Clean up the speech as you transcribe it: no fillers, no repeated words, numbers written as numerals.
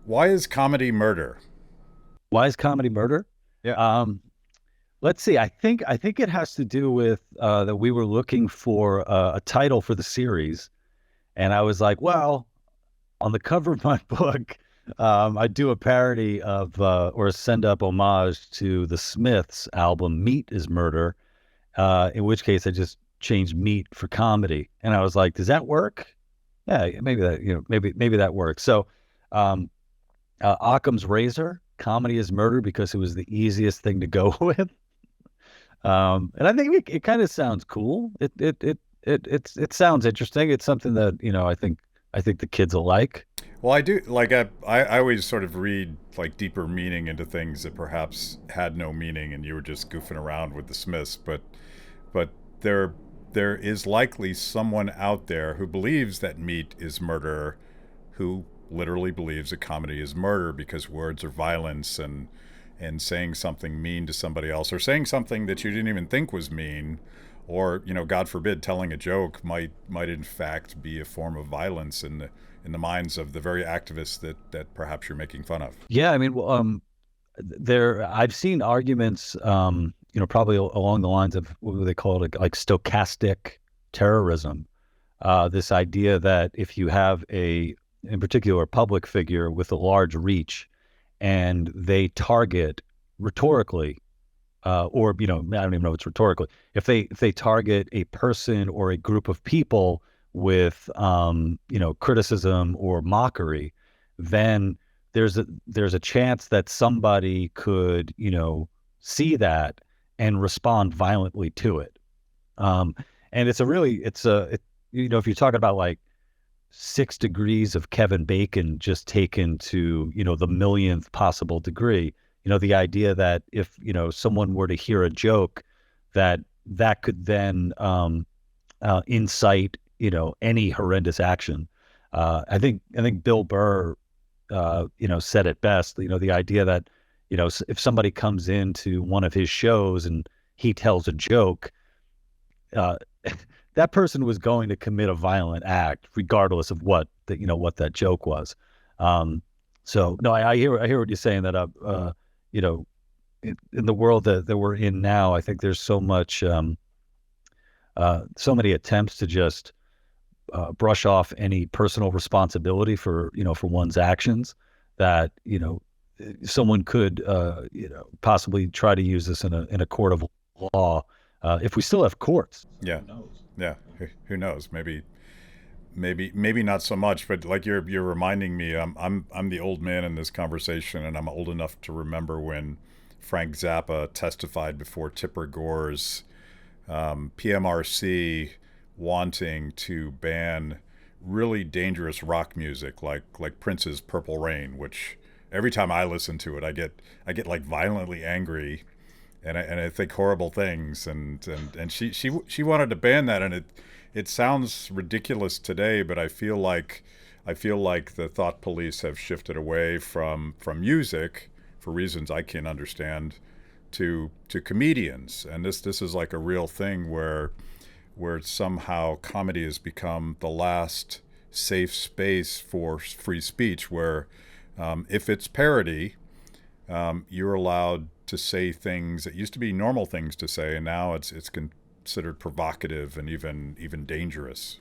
Why is comedy murder? Why is comedy murder? Yeah. Um, let's see. I think it has to do with that we were looking for a title for the series, and I was like, well, on the cover of my book, I do a parody of or send up homage to the Smiths album "Meat Is Murder," in which case I just changed meat for comedy, and I was like, does that work? Yeah, maybe that maybe that works. So, um, Occam's razor, comedy is murder because it was the easiest thing to go with. And I think it kind of sounds cool. It sounds interesting. It's something that, I think the kids will like. Well, I do like I always sort of read like deeper meaning into things that perhaps had no meaning, and you were just goofing around with the Smiths. But there there is likely someone out there who believes that meat is murder, who literally believes that comedy is murder because words are violence, and saying something mean to somebody else, or saying something that you didn't even think was mean, or God forbid, telling a joke might in fact be a form of violence in the minds of the very activists that perhaps you're making fun of. Yeah, I mean, well, I've seen arguments, probably along the lines of what do they call it, like stochastic terrorism. This idea that if you have in particular, a public figure with a large reach, and they target rhetorically, or I don't even know if it's rhetorically. If they target a person or a group of people with criticism or mockery, then there's a chance that somebody could see that and respond violently to it. Um, and if you're talking about like 6 degrees of Kevin Bacon just taken to, the millionth possible degree. The idea that if, someone were to hear a joke, that could then incite, any horrendous action. I think Bill Burr, said it best. The idea that, if somebody comes into one of his shows and he tells a joke, uh, that person was going to commit a violent act, regardless of what that joke was. Um, so no, I hear what you're saying that you know, in the world that we're in now, I think there's so many attempts to just brush off any personal responsibility for one's actions that someone could possibly try to use this in a court of law, if we still have courts. So Yeah, who knows? yeah. Who knows? Maybe not so much. But like you're reminding me, I'm the old man in this conversation, and I'm old enough to remember when Frank Zappa testified before Tipper Gore's PMRC, wanting to ban really dangerous rock music like Prince's Purple Rain, which every time I listen to it, I get like violently angry, and I think horrible things, and she wanted to ban that, and it sounds ridiculous today, but I feel like the thought police have shifted away from music for reasons I can't understand to comedians, and this is like a real thing where somehow comedy has become the last safe space for free speech, where if it's parody, you're allowed to say things that used to be normal things to say, and now it's considered provocative and even dangerous.